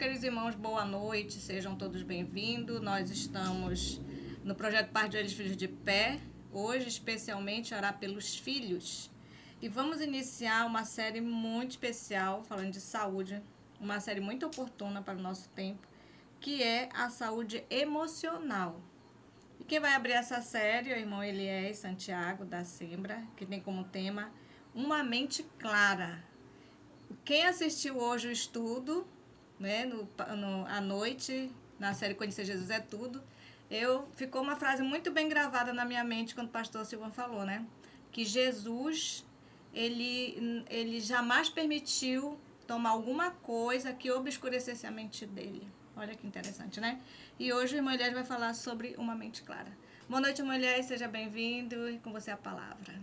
queridos irmãos, boa noite, sejam todos bem-vindos. Nós estamos no projeto Par de Olhos Filhos de Pé, hoje especialmente orar pelos filhos. E vamos iniciar uma série muito especial, falando de saúde, uma série muito oportuna para o nosso tempo, que é a saúde emocional. E quem vai abrir essa série é o irmão Eliés Santiago, da Sembra, que tem como tema Uma Mente Clara. Quem assistiu hoje o estudo, né, à noite, na série Conhecer Jesus é Tudo, ficou uma frase muito bem gravada na minha mente quando o pastor Silvan falou, né? Que Jesus, ele jamais permitiu tomar alguma coisa que obscurecesse a mente dele. Olha que interessante, né? E hoje o irmão Elias vai falar sobre uma mente clara. Boa noite, irmão Elias, seja bem-vindo e com você a palavra.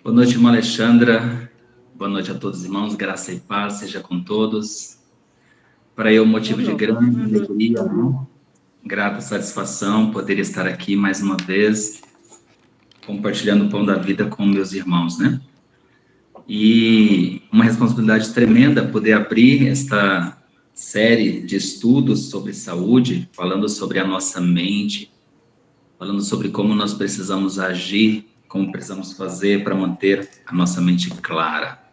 Boa noite, irmã Alexandra. Boa noite a todos os irmãos, graça e paz seja com todos. Para eu, motivo de grande alegria, grata satisfação poder estar aqui mais uma vez, compartilhando o pão da vida com meus irmãos, né? E uma responsabilidade tremenda poder abrir esta série de estudos sobre saúde, falando sobre a nossa mente, falando sobre como nós precisamos agir, como precisamos fazer para manter a nossa mente clara.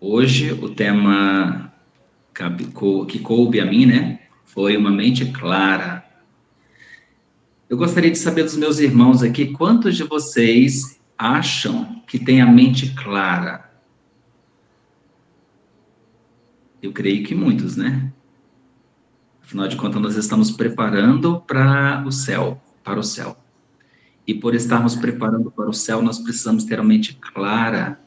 Hoje, o tema que coube a mim, né, foi uma mente clara. Eu gostaria de saber dos meus irmãos aqui, quantos de vocês acham que têm a mente clara? Eu creio que muitos, né? Afinal de contas, nós estamos preparando para o céu. E por estarmos preparando para o céu, nós precisamos ter a mente clara,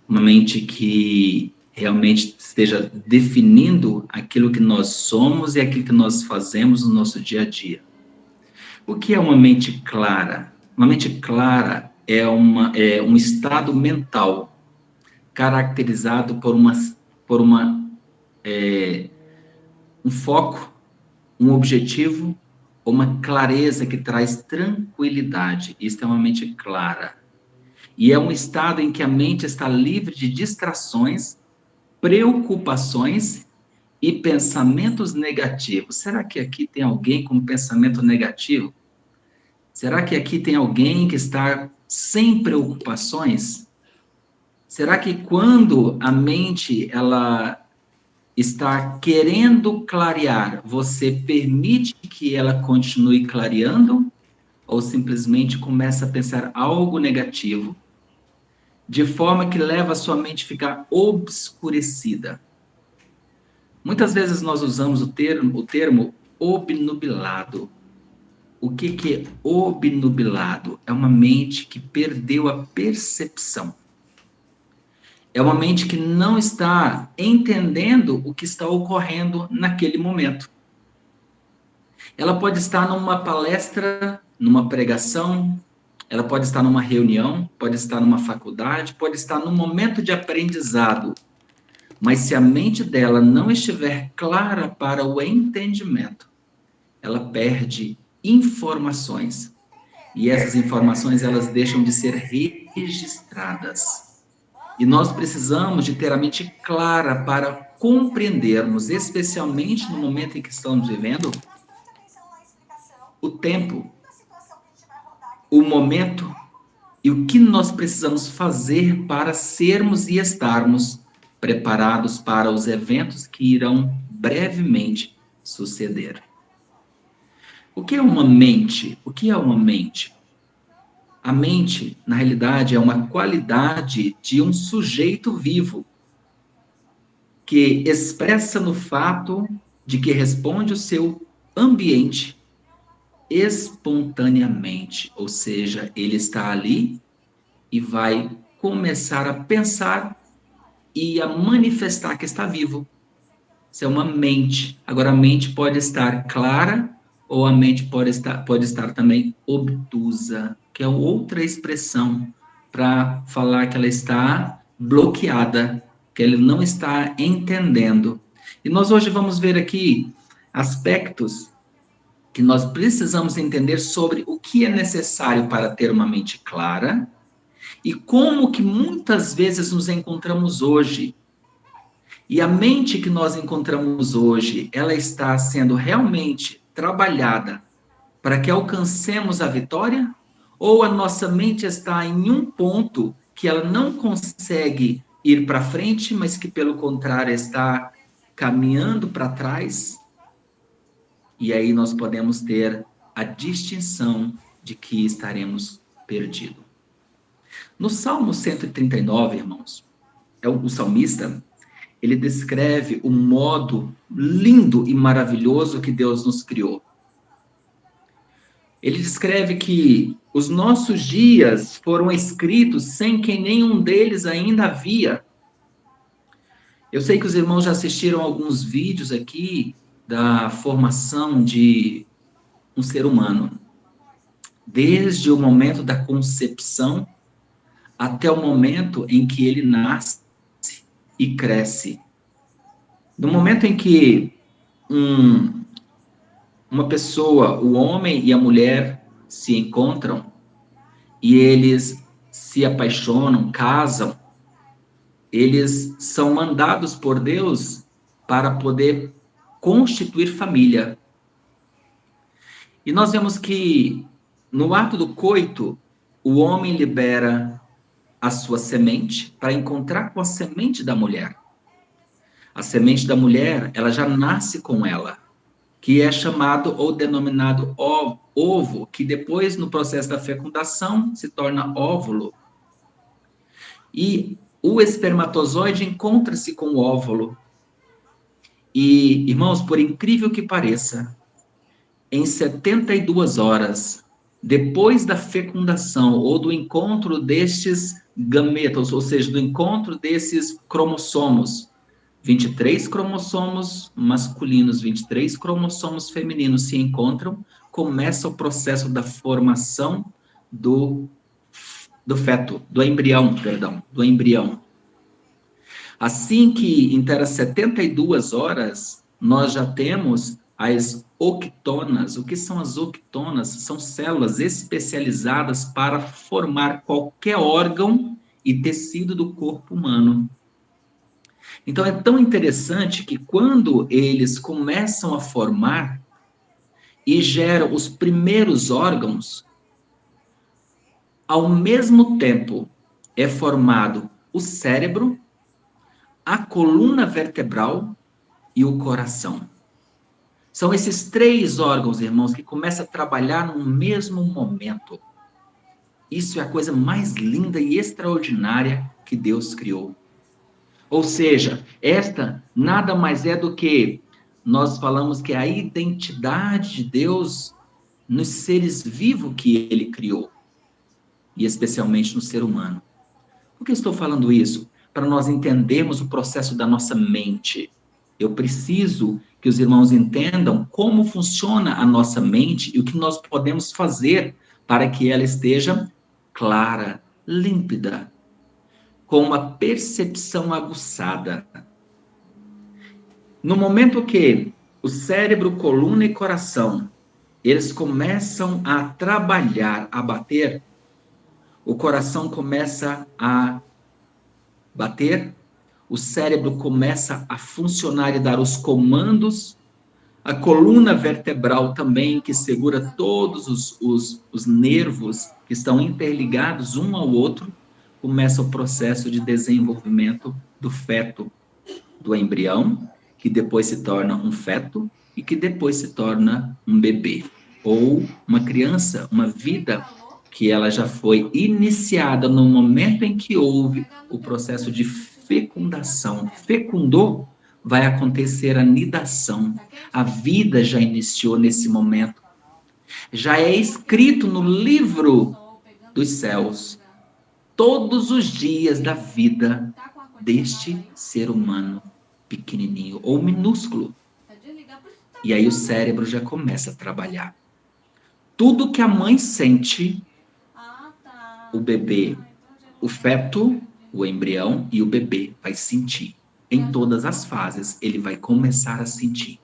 uma mente que realmente esteja definindo aquilo que nós somos e aquilo que nós fazemos no nosso dia a dia. O que é uma mente clara? Uma mente clara é um estado mental caracterizado por um foco, um objetivo, uma clareza que traz tranquilidade. Isso é uma mente clara. E é um estado em que a mente está livre de distrações, preocupações e pensamentos negativos. Será que aqui tem alguém com pensamento negativo? Será que aqui tem alguém que está sem preocupações? Será que quando a mente ela está querendo clarear, você permite que ela continue clareando ou simplesmente começa a pensar algo negativo, de forma que leva a sua mente a ficar obscurecida? Muitas vezes nós usamos o termo obnubilado. O que é obnubilado? É uma mente que perdeu a percepção. É uma mente que não está entendendo o que está ocorrendo naquele momento. Ela pode estar numa palestra, numa pregação, ela pode estar numa reunião, pode estar numa faculdade, pode estar num momento de aprendizado. Mas se a mente dela não estiver clara para o entendimento, ela perde informações. E essas informações, elas deixam de ser registradas. E nós precisamos de ter a mente clara para compreendermos, especialmente no momento em que estamos vivendo, o tempo, o momento e o que nós precisamos fazer para sermos e estarmos preparados para os eventos que irão brevemente suceder. O que é uma mente? O que é uma mente? A mente, na realidade, é uma qualidade de um sujeito vivo que expressa no fato de que responde o seu ambiente espontaneamente, ou seja, ele está ali e vai começar a pensar e a manifestar que está vivo. Isso é uma mente. Agora, a mente pode estar clara ou a mente pode estar também obtusa, que é outra expressão para falar que ela está bloqueada, que ele não está entendendo. E nós hoje vamos ver aqui aspectos que nós precisamos entender sobre o que é necessário para ter uma mente clara e como que muitas vezes nos encontramos hoje. E a mente que nós encontramos hoje, ela está sendo realmente trabalhada para que alcancemos a vitória? Ou a nossa mente está em um ponto que ela não consegue ir para frente, mas que pelo contrário está caminhando para trás? E aí nós podemos ter a distinção de que estaremos perdidos. No Salmo 139, irmãos, o salmista, ele descreve o modo lindo e maravilhoso que Deus nos criou. Ele descreve que os nossos dias foram escritos sem que nenhum deles ainda havia. Eu sei que os irmãos já assistiram alguns vídeos aqui da formação de um ser humano, desde o momento da concepção até o momento em que ele nasce e cresce. No momento em que uma pessoa, o homem e a mulher, se encontram e eles se apaixonam, casam, eles são mandados por Deus para poder constituir família. E nós vemos que no ato do coito, o homem libera a sua semente para encontrar com a semente da mulher. A semente da mulher, ela já nasce com ela, que é chamado ou denominado ovo, que depois, no processo da fecundação, se torna óvulo. E o espermatozoide encontra-se com o óvulo. E, irmãos, por incrível que pareça, em 72 horas, depois da fecundação ou do encontro destes gametas, ou seja, do encontro desses cromossomos, 23 cromossomos masculinos, 23 cromossomos femininos se encontram, começa o processo da formação do feto, do embrião. Assim que interas 72 horas, nós já temos as octonas. O que são as octonas? São células especializadas para formar qualquer órgão e tecido do corpo humano. Então é tão interessante que quando eles começam a formar e geram os primeiros órgãos, ao mesmo tempo é formado o cérebro, a coluna vertebral e o coração. São esses 3 órgãos, irmãos, que começam a trabalhar no mesmo momento. Isso é a coisa mais linda e extraordinária que Deus criou. Ou seja, esta nada mais é do que nós falamos que é a identidade de Deus nos seres vivos que ele criou, e especialmente no ser humano. Por que estou falando isso? Para nós entendermos o processo da nossa mente. Eu preciso que os irmãos entendam como funciona a nossa mente e o que nós podemos fazer para que ela esteja clara, límpida, com uma percepção aguçada. No momento que o cérebro, coluna e coração, eles começam a trabalhar, a bater, o coração começa a bater, o cérebro começa a funcionar e dar os comandos, a coluna vertebral também, que segura todos os nervos que estão interligados um ao outro, começa o processo de desenvolvimento do feto, do embrião, que depois se torna um feto e que depois se torna um bebê, ou uma criança, uma vida que ela já foi iniciada no momento em que houve o processo de fecundação. Fecundou, vai acontecer a nidação. A vida já iniciou nesse momento. Já é escrito no livro dos céus todos os dias da vida deste ser humano pequenininho ou minúsculo. E aí o cérebro já começa a trabalhar. Tudo que a mãe sente, o bebê, o feto, o embrião e o bebê vai sentir. Em todas as fases, ele vai começar a sentir.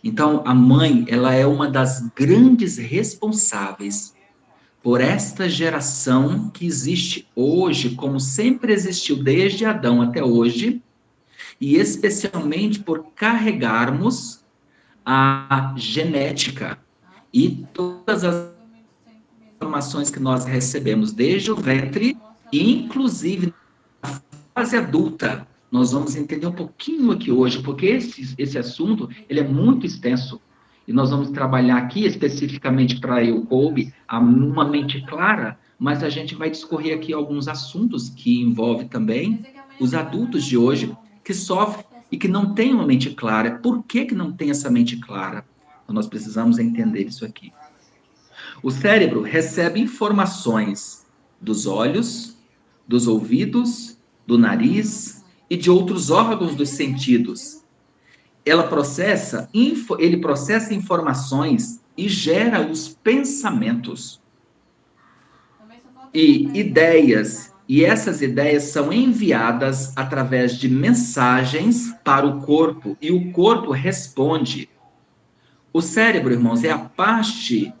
Então, a mãe, ela é uma das grandes responsáveis por esta geração que existe hoje, como sempre existiu desde Adão até hoje, e especialmente por carregarmos a genética e todas as informações que nós recebemos desde o ventre, e inclusive na fase adulta. Nós vamos entender um pouquinho aqui hoje, porque esse assunto ele é muito extenso. E nós vamos trabalhar aqui especificamente para eu, coube, uma mente clara, mas a gente vai discorrer aqui alguns assuntos que envolvem também os adultos de hoje que sofrem e que não têm uma mente clara. Por que não tem essa mente clara? Então, nós precisamos entender isso aqui. O cérebro recebe informações dos olhos, dos ouvidos, do nariz e de outros órgãos dos sentidos. Ele processa informações e gera os pensamentos e ideias. E essas ideias são enviadas através de mensagens para o corpo e o corpo responde. O cérebro, irmãos, é a parte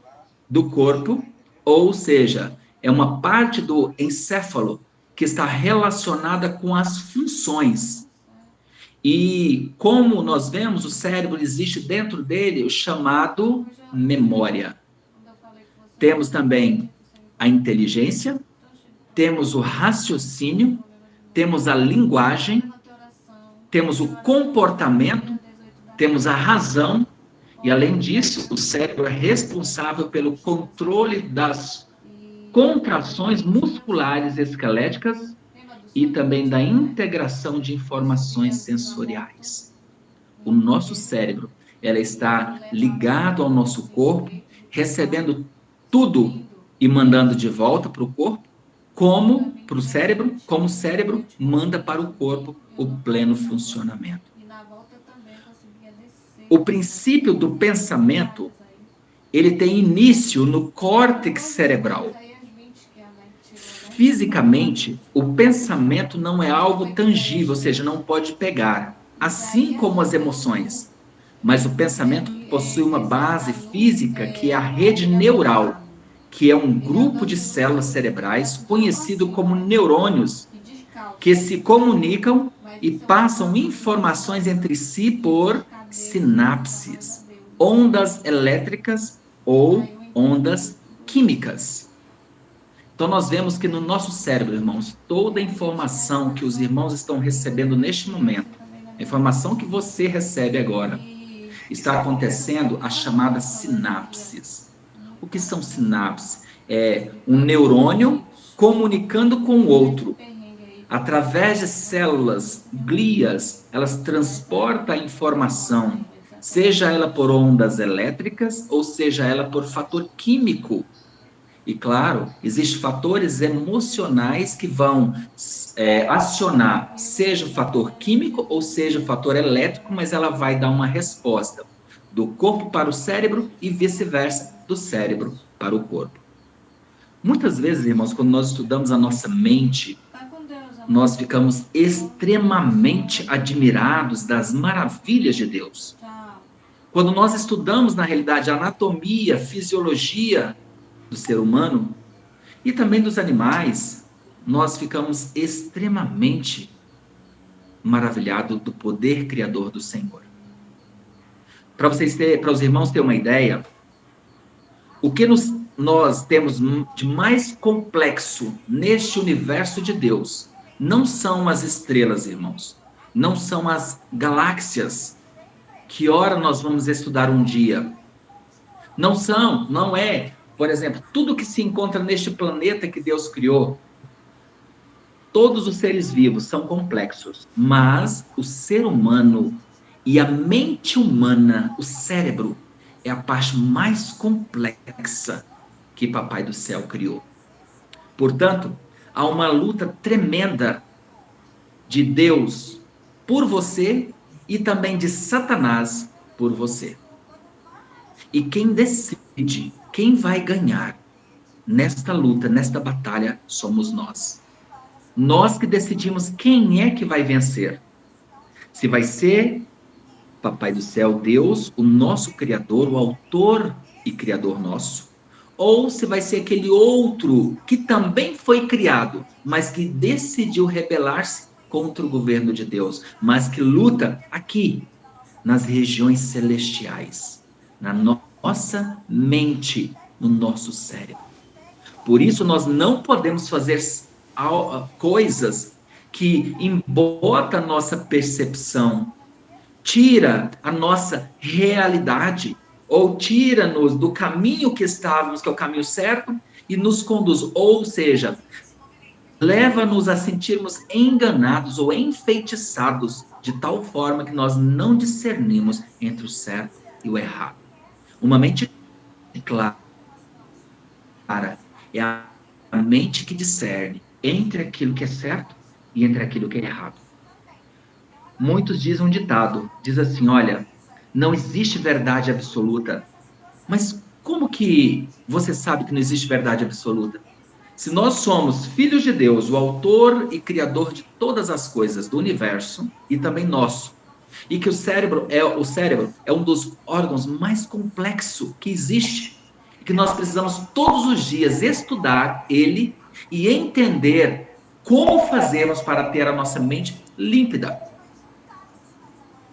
do corpo, ou seja, é uma parte do encéfalo que está relacionada com as funções. E como nós vemos, o cérebro existe dentro dele o chamado memória. Temos também a inteligência, temos o raciocínio, temos a linguagem, temos o comportamento, temos a razão, e além disso, o cérebro é responsável pelo controle das contrações musculares esqueléticas e também da integração de informações sensoriais. O nosso cérebro, ela está ligado ao nosso corpo, recebendo tudo e mandando de volta para o corpo, como para o cérebro, como o cérebro manda para o corpo o pleno funcionamento. O princípio do pensamento, ele tem início no córtex cerebral. Fisicamente, o pensamento não é algo tangível, ou seja, não pode pegar, assim como as emoções. Mas o pensamento possui uma base física que é a rede neural, que é um grupo de células cerebrais conhecido como neurônios, que se comunicam e passam informações entre si por sinapses, ondas elétricas ou ondas químicas. Então, nós vemos que no nosso cérebro, irmãos, toda a informação que os irmãos estão recebendo neste momento, a informação que você recebe agora, está acontecendo as chamadas sinapses. O que são sinapses? É um neurônio comunicando com o outro. Através de células glias, elas transportam a informação, seja ela por ondas elétricas ou seja ela por fator químico. E claro, existem fatores emocionais que vão acionar, seja o fator químico ou seja o fator elétrico, mas ela vai dar uma resposta do corpo para o cérebro e vice-versa, do cérebro para o corpo. Muitas vezes, irmãos, quando nós estudamos a nossa mente, nós ficamos extremamente admirados das maravilhas de Deus. Quando nós estudamos, na realidade, a anatomia, fisiologia do ser humano e também dos animais, nós ficamos extremamente maravilhados do poder criador do Senhor. Para os irmãos terem uma ideia, o que nós temos de mais complexo neste universo de Deus não são as estrelas, irmãos, não são as galáxias que ora nós vamos estudar um dia. Não é, por exemplo, tudo que se encontra neste planeta que Deus criou. Todos os seres vivos são complexos, mas o ser humano e a mente humana, o cérebro, é a parte mais complexa que Papai do Céu criou. Portanto, há uma luta tremenda de Deus por você e também de Satanás por você. E quem decide, quem vai ganhar nesta luta, nesta batalha, somos nós. Nós que decidimos quem é que vai vencer. Se vai ser Papai do Céu, Deus, o nosso Criador, o autor e Criador nosso, ou se vai ser aquele outro que também foi criado, mas que decidiu rebelar-se contra o governo de Deus, mas que luta aqui, nas regiões celestiais, na nossa mente, no nosso cérebro. Por isso, nós não podemos fazer coisas que embota a nossa percepção, tira a nossa realidade, ou tira-nos do caminho que estávamos, que é o caminho certo, e nos conduz, ou seja, leva-nos a sentirmos enganados ou enfeitiçados, de tal forma que nós não discernimos entre o certo e o errado. Uma mente clara é a mente que discerne entre aquilo que é certo e entre aquilo que é errado. Muitos dizem um ditado, diz assim, olha, não existe verdade absoluta. Mas como que você sabe que não existe verdade absoluta? Se nós somos filhos de Deus, o autor e criador de todas as coisas do universo e também nosso, e que o cérebro é um dos órgãos mais complexos que existe, e que nós precisamos todos os dias estudar ele e entender como fazemos para ter a nossa mente límpida.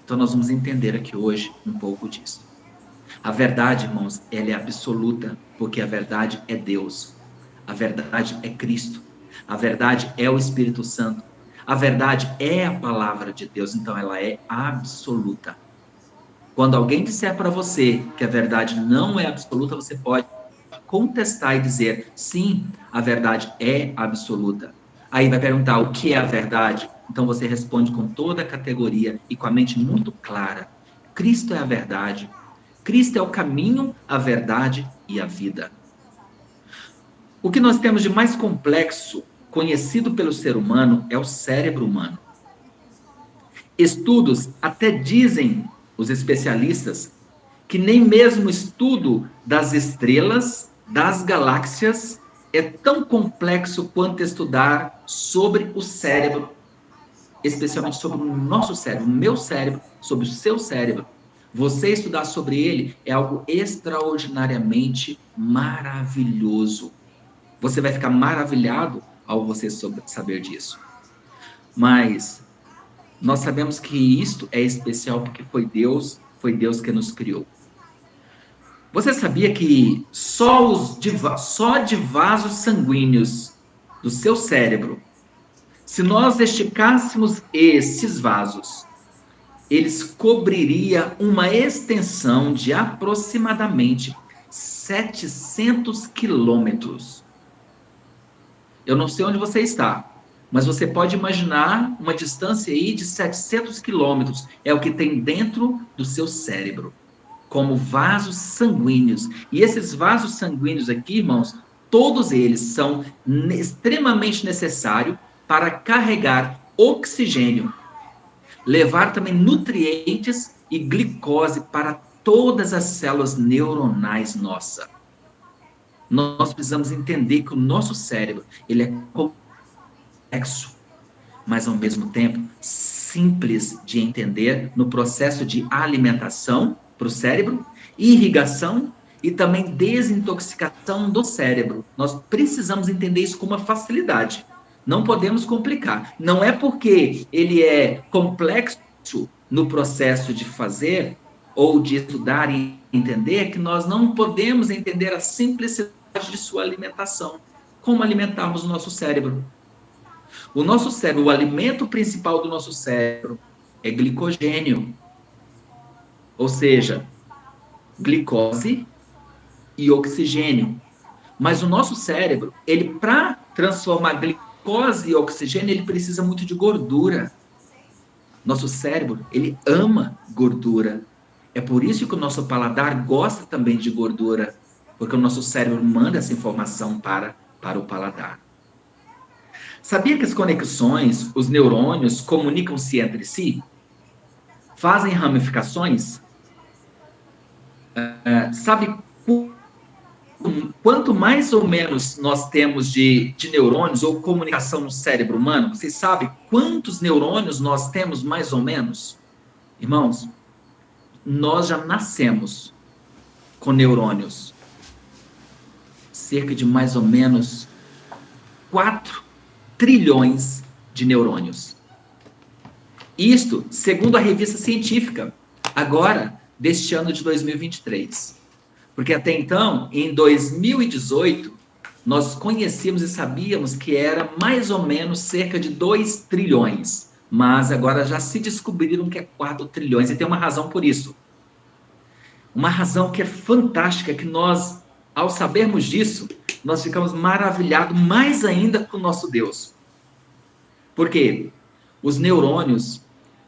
Então nós vamos entender aqui hoje um pouco disso. A verdade, irmãos, ela é absoluta, porque a verdade é Deus. A verdade é Cristo. A verdade é o Espírito Santo. A verdade é a palavra de Deus, então ela é absoluta. Quando alguém disser para você que a verdade não é absoluta, você pode contestar e dizer, sim, a verdade é absoluta. Aí vai perguntar, o que é a verdade? Então você responde com toda a categoria e com a mente muito clara. Cristo é a verdade. Cristo é o caminho, a verdade e a vida. O que nós temos de mais complexo, conhecido pelo ser humano, é o cérebro humano. Estudos até dizem, os especialistas, que nem mesmo o estudo das estrelas, das galáxias, é tão complexo quanto estudar sobre o cérebro, especialmente sobre o nosso cérebro, o meu cérebro, sobre o seu cérebro. Você estudar sobre ele é algo extraordinariamente maravilhoso. Você vai ficar maravilhado ao você saber disso. Mas nós sabemos que isto é especial porque foi Deus que nos criou. Você sabia que só de vasos sanguíneos do seu cérebro, se nós esticássemos esses vasos, eles cobriria uma extensão de aproximadamente 700 quilômetros. Eu não sei onde você está, mas você pode imaginar uma distância aí de 700 quilômetros. É o que tem dentro do seu cérebro, como vasos sanguíneos. E esses vasos sanguíneos aqui, irmãos, todos eles são extremamente necessários para carregar oxigênio, levar também nutrientes e glicose para todas as células neuronais nossas. Nós precisamos entender que o nosso cérebro, ele é complexo, mas ao mesmo tempo simples de entender no processo de alimentação para o cérebro, irrigação e também desintoxicação do cérebro. Nós precisamos entender isso com uma facilidade. Não podemos complicar. Não é porque ele é complexo no processo de fazer ou de estudar e entender que nós não podemos entender a simplicidade de sua alimentação. Como alimentarmos o nosso cérebro? O nosso cérebro, o alimento principal do nosso cérebro é glicogênio. Ou seja, glicose e oxigênio. Mas o nosso cérebro, ele para transformar glicose e oxigênio, ele precisa muito de gordura. Nosso cérebro, ele ama gordura. É por isso que o nosso paladar gosta também de gordura, porque o nosso cérebro manda essa informação para o paladar. Sabia que as conexões, os neurônios, comunicam-se entre si? Fazem ramificações? Sabe quanto mais ou menos nós temos de neurônios ou comunicação no cérebro humano? Vocês sabem quantos neurônios nós temos mais ou menos? Irmãos, nós já nascemos com neurônios. Cerca de mais ou menos 4 trilhões de neurônios. Isto, segundo a revista científica, agora, deste ano de 2023. Porque até então, em 2018, nós conhecíamos e sabíamos que era mais ou menos cerca de 2 trilhões. Mas agora já se descobriram que é 4 trilhões, e tem uma razão por isso. Uma razão que é fantástica, que nós, ao sabermos disso, nós ficamos maravilhados mais ainda com o nosso Deus. Por quê? Os neurônios,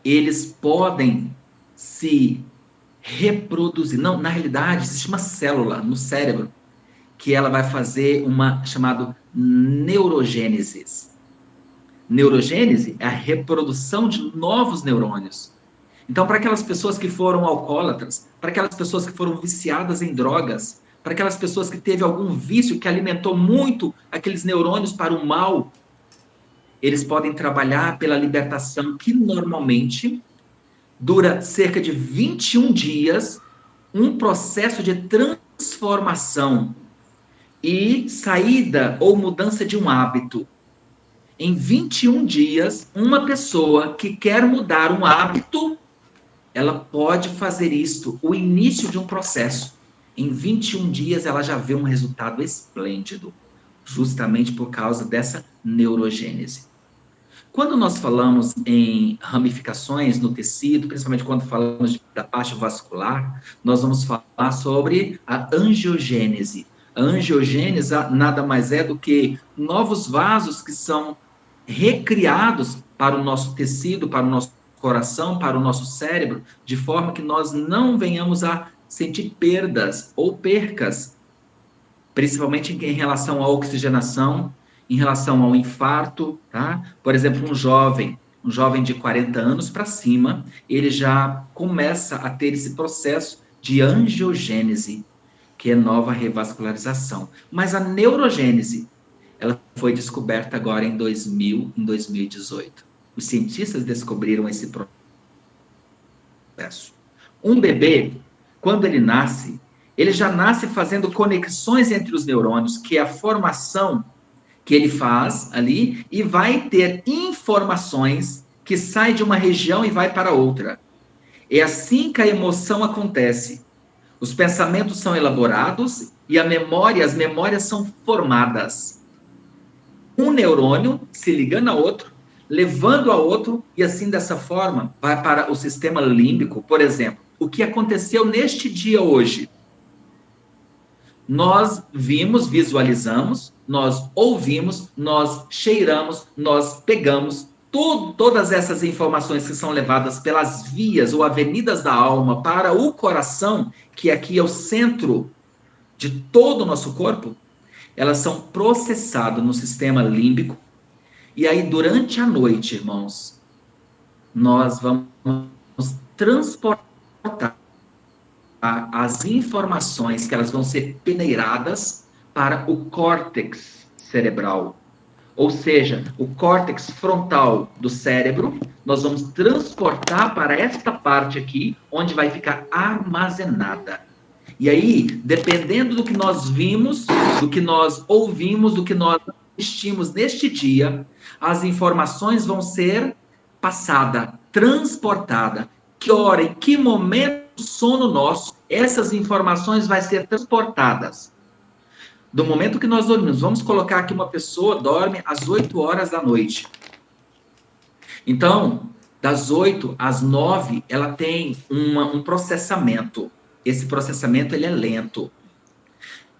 eles podem se reproduzir. Não, na realidade, existe uma célula no cérebro que ela vai fazer uma chamada neurogênese. Neurogênese é a reprodução de novos neurônios. Então, para aquelas pessoas que foram alcoólatras, para aquelas pessoas que foram viciadas em drogas, para aquelas pessoas que teve algum vício que alimentou muito aqueles neurônios para o mal, eles podem trabalhar pela libertação, que normalmente dura cerca de 21 dias, um processo de transformação e saída ou mudança de um hábito. Em 21 dias, uma pessoa que quer mudar um hábito, ela pode fazer isto, o início de um processo. Em 21 dias, ela já vê um resultado esplêndido, justamente por causa dessa neurogênese. Quando nós falamos em ramificações no tecido, principalmente quando falamos da parte vascular, nós vamos falar sobre a angiogênese. A angiogênese nada mais é do que novos vasos que são recriados para o nosso tecido, para o nosso coração, para o nosso cérebro, de forma que nós não venhamos a sentir perdas ou percas, principalmente em relação à oxigenação, em relação ao infarto, tá? Por exemplo, um jovem de 40 anos para cima, ele já começa a ter esse processo de angiogênese, que é nova revascularização. Mas a neurogênese, ela foi descoberta agora em 2018. Os cientistas descobriram esse processo. Um bebê, quando ele nasce, ele já nasce fazendo conexões entre os neurônios, que é a formação que ele faz ali, e vai ter informações que saem de uma região e vai para outra. É assim que a emoção acontece. Os pensamentos são elaborados e as memórias são formadas. Um neurônio se ligando a outro, levando a outro, e assim, dessa forma, vai para o sistema límbico. Por exemplo, o que aconteceu neste dia hoje? Nós vimos, visualizamos, nós ouvimos, nós cheiramos, nós pegamos, todas essas informações que são levadas pelas vias ou avenidas da alma para o coração, que aqui é o centro de todo o nosso corpo, elas são processadas no sistema límbico. E aí, durante a noite, irmãos, nós vamos transportar as informações, que elas vão ser peneiradas para o córtex cerebral. Ou seja, o córtex frontal do cérebro, nós vamos transportar para esta parte aqui, onde vai ficar armazenada. E aí, dependendo do que nós vimos, do que nós ouvimos, do que nós assistimos neste dia, as informações vão ser passadas, transportadas. Que hora, em que momento do sono nosso, essas informações vão ser transportadas. Do momento que nós dormimos, vamos colocar aqui uma pessoa dorme às 8 horas da noite. Então, das 8 às 9, ela tem um processamento. Esse processamento, ele é lento.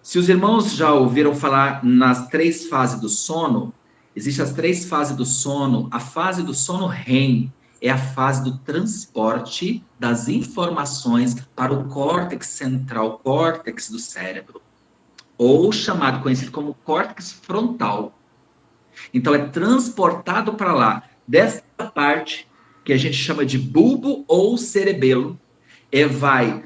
Se os irmãos já ouviram falar nas 3 fases do sono, existem as 3 fases do sono. A fase do sono REM é a fase do transporte das informações para o córtex central, córtex do cérebro, ou conhecido como córtex frontal. Então, é transportado para lá, dessa parte, que a gente chama de bulbo ou cerebelo, vai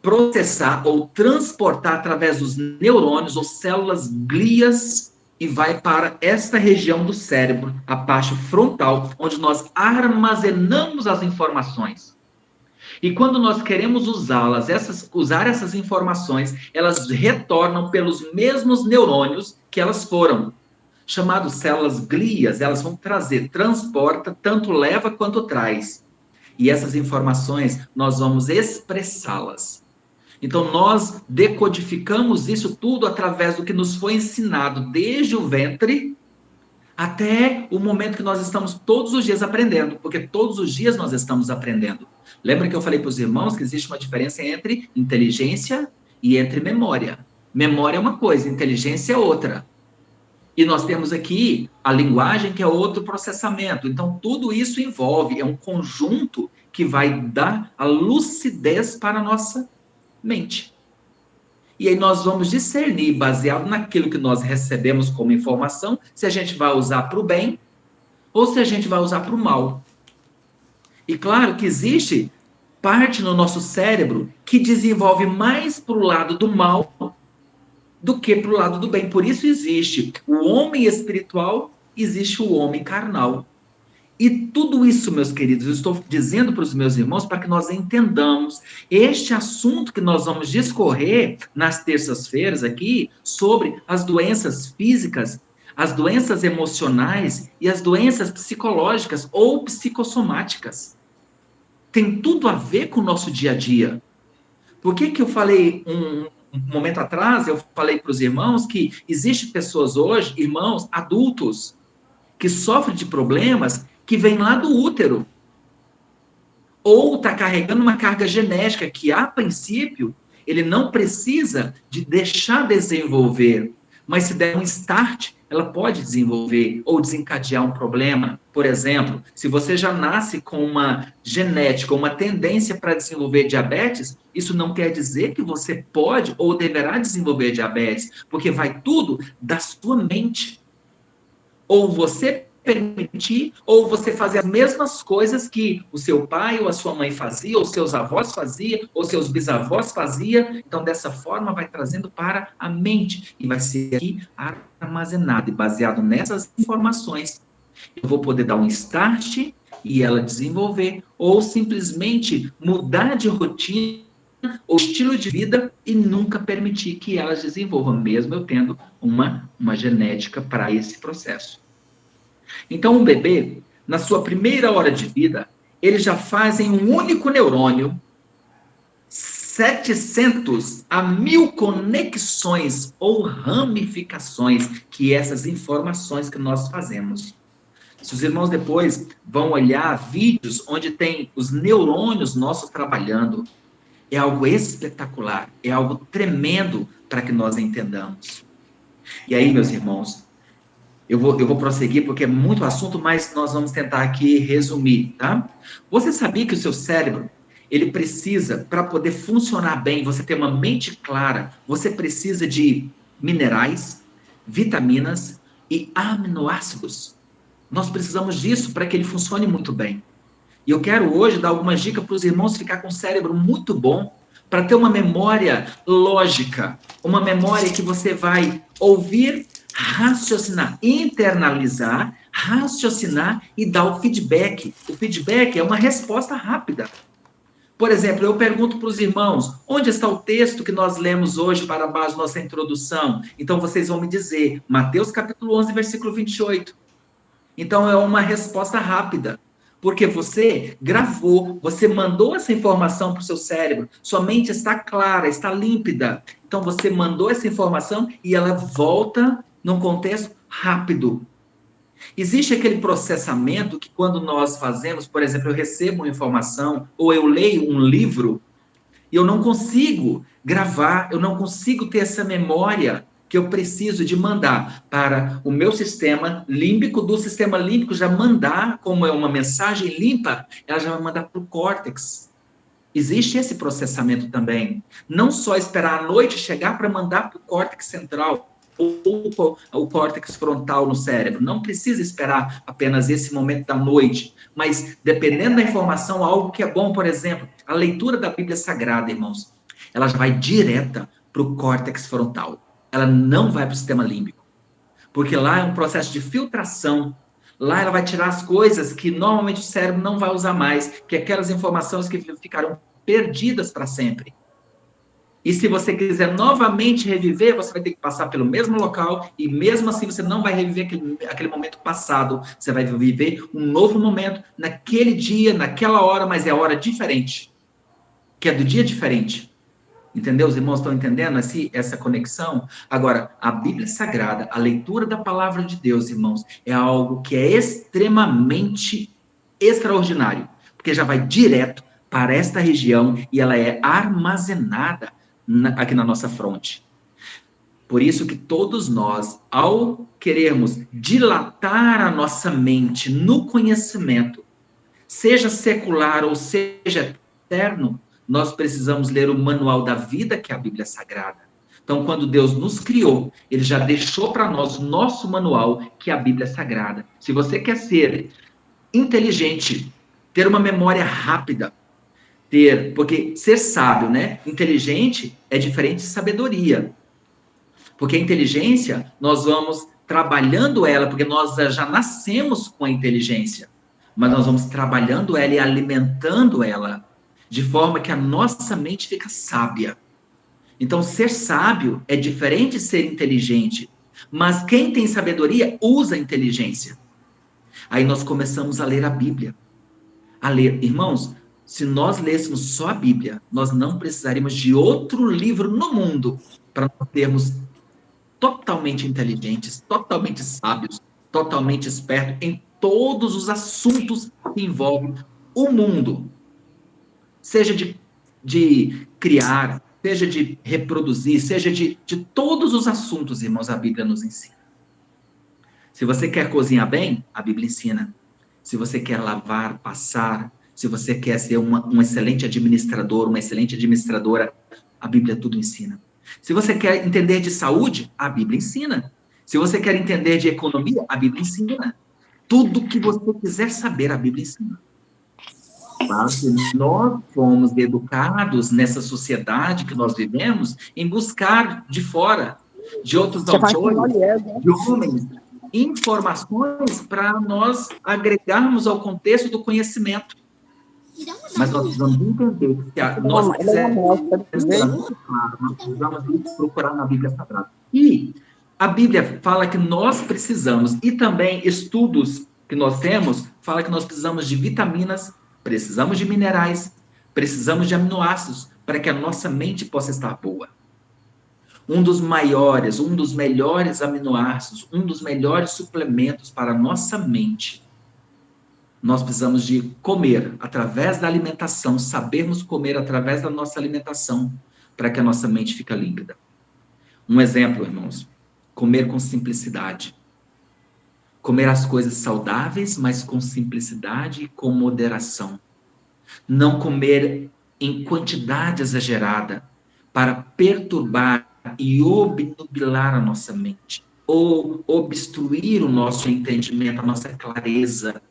processar ou transportar através dos neurônios ou células glias, e vai para esta região do cérebro, a parte frontal, onde nós armazenamos as informações. E quando nós queremos usar essas informações, elas retornam pelos mesmos neurônios que elas foram. chamadas células glias, elas vão trazer, transporta, tanto leva quanto traz. E essas informações, nós vamos expressá-las. Então, nós decodificamos isso tudo através do que nos foi ensinado desde o ventre até o momento que nós estamos todos os dias aprendendo, porque todos os dias nós estamos aprendendo. Lembra que eu falei para os irmãos que existe uma diferença entre inteligência e entre memória. Memória é uma coisa, inteligência é outra. E nós temos aqui a linguagem, que é outro processamento. Então, tudo isso envolve, é um conjunto que vai dar a lucidez para a nossa mente. E aí nós vamos discernir, baseado naquilo que nós recebemos como informação, se a gente vai usar para o bem ou se a gente vai usar para o mal. E claro que existe parte no nosso cérebro que desenvolve mais para o lado do mal do que para o lado do bem. Por isso existe o homem espiritual, existe o homem carnal. E tudo isso, meus queridos, eu estou dizendo para os meus irmãos para que nós entendamos este assunto que nós vamos discorrer nas terças-feiras aqui sobre as doenças físicas, as doenças emocionais e as doenças psicológicas ou psicossomáticas. Tem tudo a ver com o nosso dia a dia. Por que eu falei um momento atrás, eu falei para os irmãos que existem pessoas hoje, irmãos adultos, que sofrem de problemas que vêm lá do útero. Ou está carregando uma carga genética que, a princípio, ele não precisa de deixar desenvolver. Mas se der um start, ela pode desenvolver ou desencadear um problema. Por exemplo, se você já nasce com uma genética, uma tendência para desenvolver diabetes, isso não quer dizer que você pode ou deverá desenvolver diabetes, porque vai tudo da sua mente. Ou você permitir, ou você fazer as mesmas coisas que o seu pai ou a sua mãe fazia, ou seus avós faziam, ou seus bisavós faziam. Então, dessa forma, vai trazendo para a mente e vai ser aqui armazenado. E baseado nessas informações, eu vou poder dar um start e ela desenvolver, ou simplesmente mudar de rotina ou estilo de vida e nunca permitir que elas desenvolvam, mesmo eu tendo uma genética para esse processo. Então, um bebê, na sua primeira hora de vida, ele já faz em um único neurônio 700 a 1000 conexões ou ramificações, que essas informações que nós fazemos. Se os irmãos depois vão olhar vídeos onde tem os neurônios nossos trabalhando, é algo espetacular, é algo tremendo para que nós entendamos. E aí, meus irmãos, eu vou prosseguir porque é muito assunto, mas nós vamos tentar aqui resumir, tá? Você sabia que o seu cérebro, ele precisa, para poder funcionar bem, você ter uma mente clara, você precisa de minerais, vitaminas e aminoácidos. Nós precisamos disso para que ele funcione muito bem. E eu quero hoje dar algumas dicas para os irmãos ficar com um cérebro muito bom, para ter uma memória lógica, uma memória que você vai ouvir, raciocinar, internalizar, raciocinar e dar o feedback. O feedback é uma resposta rápida. Por exemplo, eu pergunto para os irmãos, onde está o texto que nós lemos hoje para a base da nossa introdução? Então, vocês vão me dizer, Mateus capítulo 11, versículo 28. Então, é uma resposta rápida. Porque você gravou, você mandou essa informação para o seu cérebro, sua mente está clara, está límpida. Então, você mandou essa informação e ela volta num contexto rápido. Existe aquele processamento que quando nós fazemos, por exemplo, eu recebo uma informação ou eu leio um livro e eu não consigo gravar, eu não consigo ter essa memória que eu preciso de mandar para o meu sistema límbico, do sistema límbico já mandar, como é uma mensagem limpa, ela já vai mandar para o córtex. Existe esse processamento também. Não só esperar a noite chegar para mandar para o córtex central, ou o córtex frontal no cérebro. Não precisa esperar apenas esse momento da noite, mas dependendo da informação, algo que é bom, por exemplo, a leitura da Bíblia Sagrada, irmãos, ela já vai direta para o córtex frontal. Ela não vai para o sistema límbico, porque lá é um processo de filtração. Lá ela vai tirar as coisas que normalmente o cérebro não vai usar mais, que é aquelas informações que ficaram perdidas para sempre. E se você quiser novamente reviver, você vai ter que passar pelo mesmo local, e mesmo assim você não vai reviver aquele momento passado. Você vai viver um novo momento, naquele dia, naquela hora, mas é hora diferente, que é do dia diferente. Entendeu? Os irmãos estão entendendo essa conexão? Agora, a Bíblia Sagrada, a leitura da palavra de Deus, irmãos, é algo que é extremamente extraordinário, porque já vai direto para esta região e ela é armazenada aqui na nossa fronte. Por isso que todos nós, ao querermos dilatar a nossa mente no conhecimento, seja secular ou seja eterno, nós precisamos ler o manual da vida, que é a Bíblia Sagrada. Então, quando Deus nos criou, Ele já deixou para nós o nosso manual, que é a Bíblia Sagrada. Se você quer ser inteligente, ter uma memória rápida, porque ser sábio, né? Inteligente é diferente de sabedoria. Porque a inteligência, nós vamos trabalhando ela, porque nós já nascemos com a inteligência, mas nós vamos trabalhando ela e alimentando ela, de forma que a nossa mente fica sábia. Então, ser sábio é diferente de ser inteligente, mas quem tem sabedoria usa a inteligência. Aí nós começamos a ler a Bíblia. A ler, irmãos, se nós lêssemos só a Bíblia, nós não precisaríamos de outro livro no mundo para nós termos totalmente inteligentes, totalmente sábios, totalmente espertos em todos os assuntos que envolvem o mundo. Seja de criar, seja de reproduzir, seja de todos os assuntos, irmãos, a Bíblia nos ensina. Se você quer cozinhar bem, a Bíblia ensina. Se você quer lavar, passar, se você quer ser um excelente administrador, uma excelente administradora, a Bíblia tudo ensina. Se você quer entender de saúde, a Bíblia ensina. Se você quer entender de economia, a Bíblia ensina. Tudo que você quiser saber, a Bíblia ensina. Mas nós fomos educados nessa sociedade que nós vivemos em buscar de fora, de outros autores, de homens, informações para nós agregarmos ao contexto do conhecimento. Mas nós precisamos entender que se nós quisermos, nós precisamos procurar na Bíblia Sagrada. E a Bíblia fala que nós precisamos, e também estudos que nós temos, fala que nós precisamos de vitaminas, precisamos de minerais, precisamos de aminoácidos, para que a nossa mente possa estar boa. Um dos melhores aminoácidos, um dos melhores suplementos para a nossa mente. Nós precisamos de comer através da alimentação, sabermos comer através da nossa alimentação, para que a nossa mente fique límpida. Um exemplo, irmãos, comer com simplicidade. Comer as coisas saudáveis, mas com simplicidade e com moderação. Não comer em quantidade exagerada, para perturbar e obnubilar a nossa mente, ou obstruir o nosso entendimento, a nossa clareza.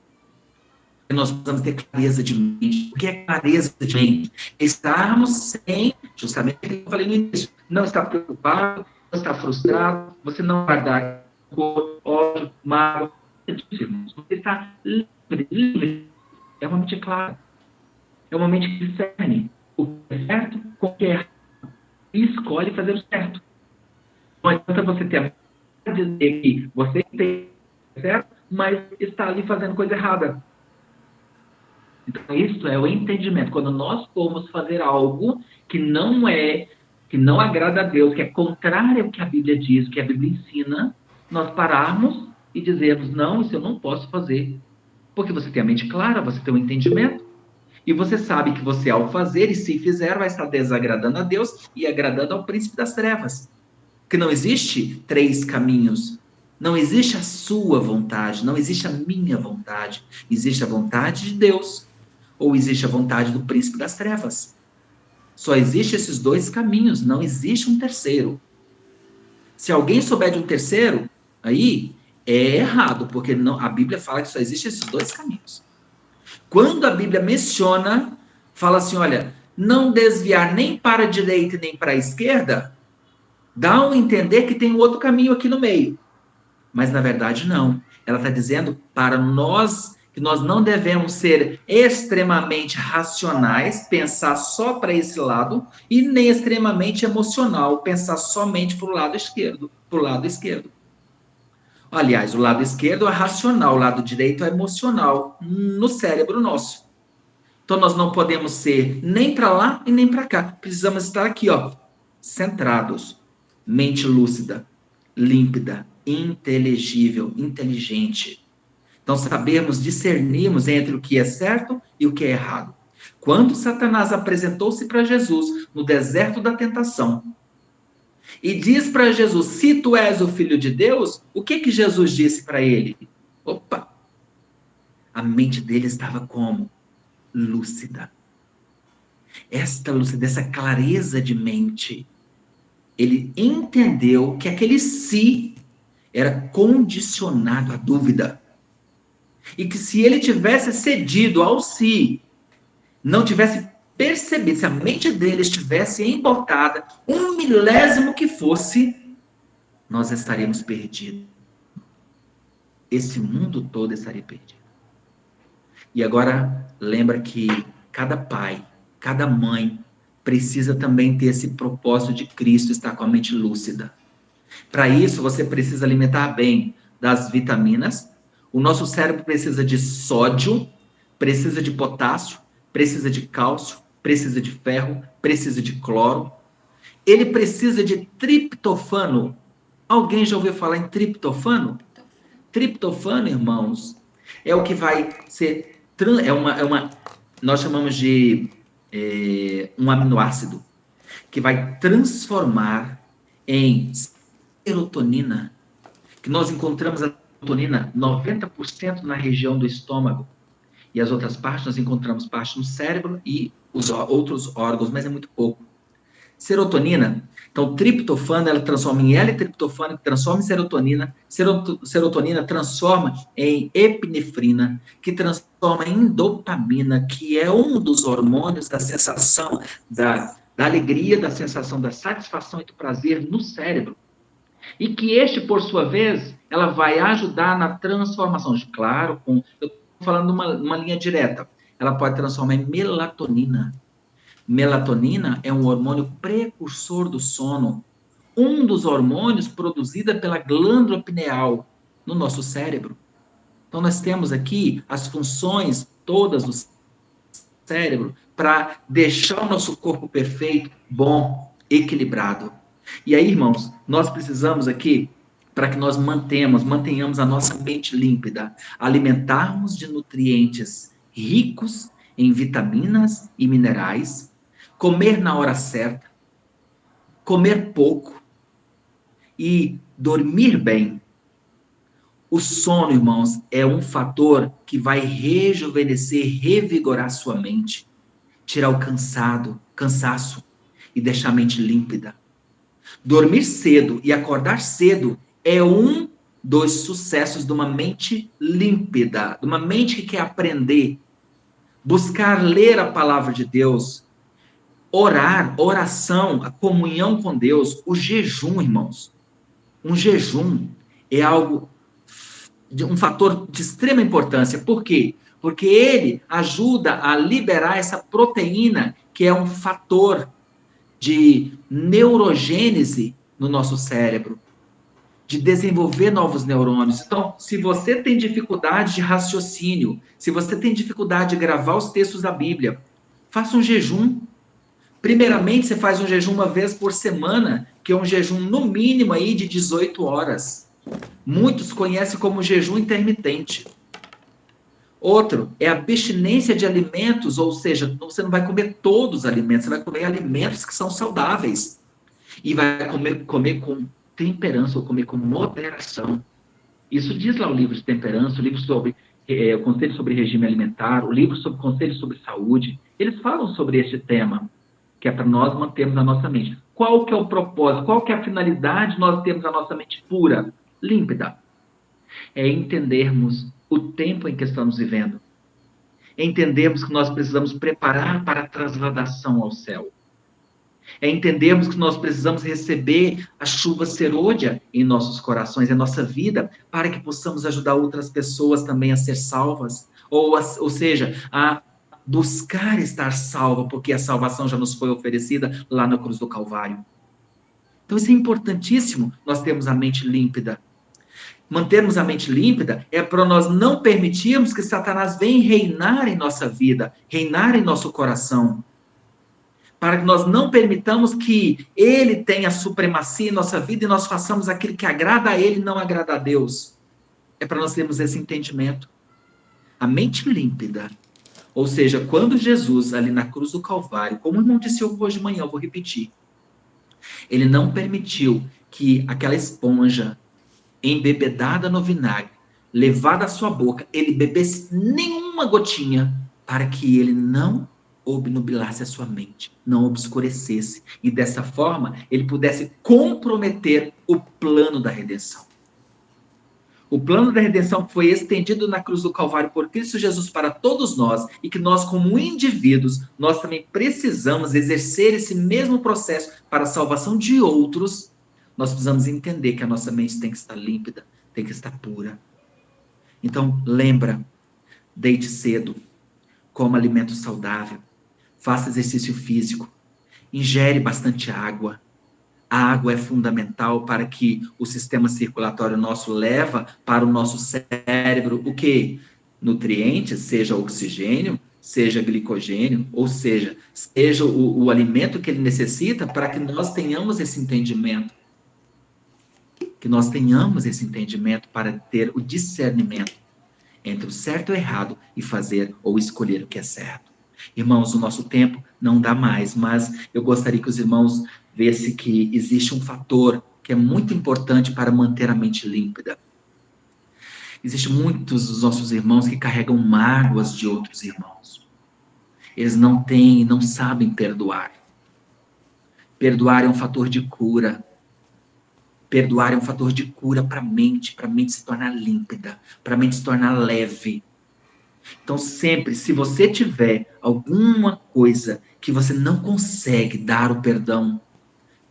Nós precisamos ter clareza de mente. O que é clareza de mente? Estarmos sem, justamente o que eu falei no início, não estar preocupado, não estar frustrado, você não guardar ódio, mágoa. Você está livre. É uma mente clara. É uma mente que discerne o que é certo com o que é errado. E escolhe fazer o certo. Não adianta você ter a dizer que você tem certo, mas está ali fazendo coisa errada. Então, isso é o entendimento. Quando nós formos fazer algo que não agrada a Deus, que é contrário ao que a Bíblia diz, que a Bíblia ensina, nós pararmos e dizermos, não, isso eu não posso fazer. Porque você tem a mente clara, você tem o entendimento. E você sabe que você, ao fazer e se fizer, vai estar desagradando a Deus e agradando ao príncipe das trevas. Que não existe 3 caminhos. Não existe a sua vontade, não existe a minha vontade. Existe a vontade de Deus. Ou existe a vontade do príncipe das trevas. Só existem esses 2 caminhos, não existe um terceiro. Se alguém souber de um terceiro, aí é errado, porque a Bíblia fala que só existem esses 2 caminhos. Quando a Bíblia menciona, fala assim, olha, não desviar nem para a direita nem para a esquerda, dá a entender que tem um outro caminho aqui no meio. Mas, na verdade, não. Ela está dizendo para nós que nós não devemos ser extremamente racionais, pensar só para esse lado, e nem extremamente emocional, pensar somente para o lado esquerdo, Aliás, o lado esquerdo é racional, o lado direito é emocional, no cérebro nosso. Então nós não podemos ser nem para lá e nem para cá. Precisamos estar aqui, ó, centrados, mente lúcida, límpida, inteligível, inteligente. Então, sabermos discernirmos entre o que é certo e o que é errado. Quando Satanás apresentou-se para Jesus no deserto da tentação e diz para Jesus: se tu és o filho de Deus, o que Jesus disse para ele? Opa! A mente dele estava como? Lúcida. Esta lucidez, essa clareza de mente, ele entendeu que aquele si era condicionado à dúvida. E que se ele tivesse cedido ao si, não tivesse percebido, se a mente dele estivesse embotada, 1/1000 que fosse, nós estaríamos perdidos. Esse mundo todo estaria perdido. E agora, lembra que cada pai, cada mãe, precisa também ter esse propósito de Cristo, estar com a mente lúcida. Para isso, você precisa alimentar bem das vitaminas. O nosso cérebro precisa de sódio, precisa de potássio, precisa de cálcio, precisa de ferro, precisa de cloro. Ele precisa de triptofano. Alguém já ouviu falar em triptofano? Triptofano, irmãos, é o que vai ser... nós chamamos de um aminoácido, que vai transformar em serotonina, que nós encontramos a serotonina 90% na região do estômago, e as outras partes nós encontramos parte no cérebro e os outros órgãos, mas é muito pouco. Serotonina, então triptofano, ela transforma em L-triptofano, que transforma em serotonina, serotonina transforma em epinefrina, que transforma em dopamina, que é um dos hormônios da sensação da alegria, da sensação da satisfação e do prazer no cérebro. E que este, por sua vez, ela vai ajudar na transformação. Claro, eu estou falando uma linha direta. Ela pode transformar em melatonina. Melatonina é um hormônio precursor do sono. Um dos hormônios produzida pela glândula pineal no nosso cérebro. Então, nós temos aqui as funções todas do cérebro para deixar o nosso corpo perfeito, bom, equilibrado. E aí, irmãos, nós precisamos aqui, para que nós mantenhamos a nossa mente límpida, alimentarmos de nutrientes ricos em vitaminas e minerais, comer na hora certa, comer pouco e dormir bem. O sono, irmãos, é um fator que vai rejuvenescer, revigorar sua mente, tirar o cansaço e deixar a mente límpida. Dormir cedo e acordar cedo é um dos sucessos de uma mente límpida, de uma mente que quer aprender, buscar ler a palavra de Deus, orar, oração, a comunhão com Deus, o jejum, irmãos. Um jejum é um fator de extrema importância. Por quê? Porque ele ajuda a liberar essa proteína, que é um fator de neurogênese no nosso cérebro, de desenvolver novos neurônios. Então, se você tem dificuldade de raciocínio, se você tem dificuldade de gravar os textos da Bíblia, faça um jejum. Primeiramente, você faz um jejum uma vez por semana, que é um jejum no mínimo aí de 18 horas. Muitos conhecem como jejum intermitente. Outro é a abstinência de alimentos, ou seja, você não vai comer todos os alimentos, você vai comer alimentos que são saudáveis. E vai comer com temperança, ou comer com moderação. Isso diz lá o livro de temperança, o livro sobre o Conselho sobre Regime Alimentar, o livro sobre Conselho sobre Saúde. Eles falam sobre este tema, que é para nós mantermos a nossa mente. Qual que é o propósito, qual que é a finalidade de nós termos a nossa mente pura, límpida? É entendermos o tempo em que estamos vivendo. É entendermos que nós precisamos preparar para a transladação ao céu. É entendermos que nós precisamos receber a chuva serôdia em nossos corações, em nossa vida, para que possamos ajudar outras pessoas também a ser salvas. ou seja, a buscar estar salvo, porque a salvação já nos foi oferecida lá na cruz do Calvário. Então isso é importantíssimo, nós termos a mente límpida. Mantermos a mente límpida é para nós não permitirmos que Satanás venha reinar em nossa vida, reinar em nosso coração. Para que nós não permitamos que ele tenha supremacia em nossa vida e nós façamos aquilo que agrada a ele e não agrada a Deus. É para nós termos esse entendimento. A mente límpida, ou seja, quando Jesus, ali na cruz do Calvário, como o irmão disse hoje de manhã, eu vou repetir, ele não permitiu que aquela esponja embebedada no vinagre, levada à sua boca, ele bebesse nenhuma gotinha, para que ele não obnubilasse a sua mente, não obscurecesse, e dessa forma ele pudesse comprometer o plano da redenção. O plano da redenção foi estendido na cruz do Calvário por Cristo Jesus para todos nós, e que nós, como indivíduos, nós também precisamos exercer esse mesmo processo para a salvação de outros. Nós precisamos entender que a nossa mente tem que estar límpida, tem que estar pura. Então, lembra, deite cedo, coma alimento saudável, faça exercício físico, ingere bastante água. A água é fundamental para que o sistema circulatório nosso leva para o nosso cérebro o quê? Nutrientes, seja oxigênio, seja glicogênio, ou seja o alimento que ele necessita para que nós tenhamos esse entendimento. Que nós tenhamos esse entendimento para ter o discernimento entre o certo e o errado e fazer ou escolher o que é certo. Irmãos, o nosso tempo não dá mais, mas eu gostaria que os irmãos vissem que existe um fator que é muito importante para manter a mente límpida. Existem muitos dos nossos irmãos que carregam mágoas de outros irmãos. Eles não sabem perdoar. Perdoar é um fator de cura. Perdoar é um fator de cura para a mente se tornar límpida, para a mente se tornar leve. Então, sempre, se você tiver alguma coisa que você não consegue dar o perdão,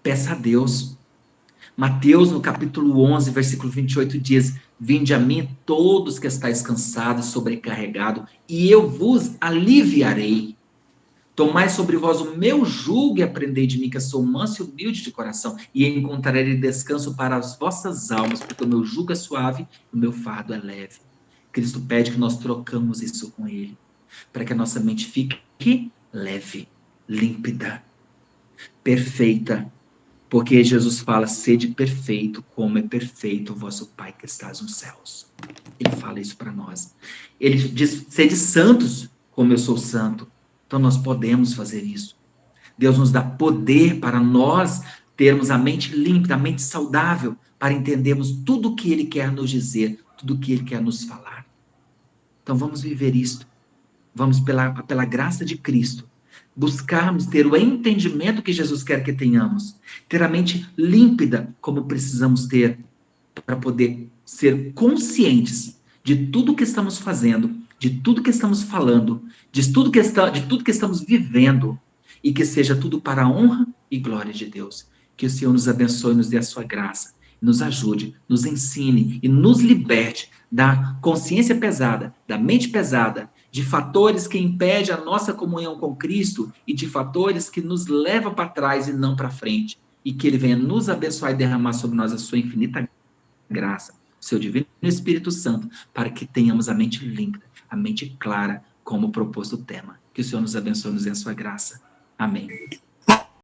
peça a Deus. Mateus, no capítulo 11, versículo 28, diz: Vinde a mim todos que estáis cansados e sobrecarregados, e eu vos aliviarei. Tomai sobre vós o meu jugo e aprendei de mim, que sou manso e humilde de coração, e encontrarei descanso para as vossas almas, porque o meu jugo é suave e o meu fardo é leve. Cristo pede que nós trocamos isso com ele, para que a nossa mente fique leve, límpida, perfeita, porque Jesus fala: sede perfeito, como é perfeito o vosso Pai que estás nos céus. Ele fala isso para nós. Ele diz: sede santos, como eu sou santo. Então nós podemos fazer isso. Deus nos dá poder para nós termos a mente límpida, a mente saudável, para entendermos tudo o que Ele quer nos dizer, tudo o que Ele quer nos falar. Então vamos viver isto. Vamos, pela graça de Cristo, buscarmos ter o entendimento que Jesus quer que tenhamos. Ter a mente límpida, como precisamos ter, para poder ser conscientes de tudo que estamos fazendo, de tudo que estamos falando, de tudo que estamos vivendo, e que seja tudo para a honra e glória de Deus. Que o Senhor nos abençoe, nos dê a sua graça, nos ajude, nos ensine e nos liberte da consciência pesada, da mente pesada, de fatores que impedem a nossa comunhão com Cristo e de fatores que nos levam para trás e não para frente. E que Ele venha nos abençoar e derramar sobre nós a sua infinita graça, o seu divino Espírito Santo, para que tenhamos a mente límpida, a mente clara, como proposto o tema. Que o Senhor nos abençoe, nos dê a sua graça. Amém.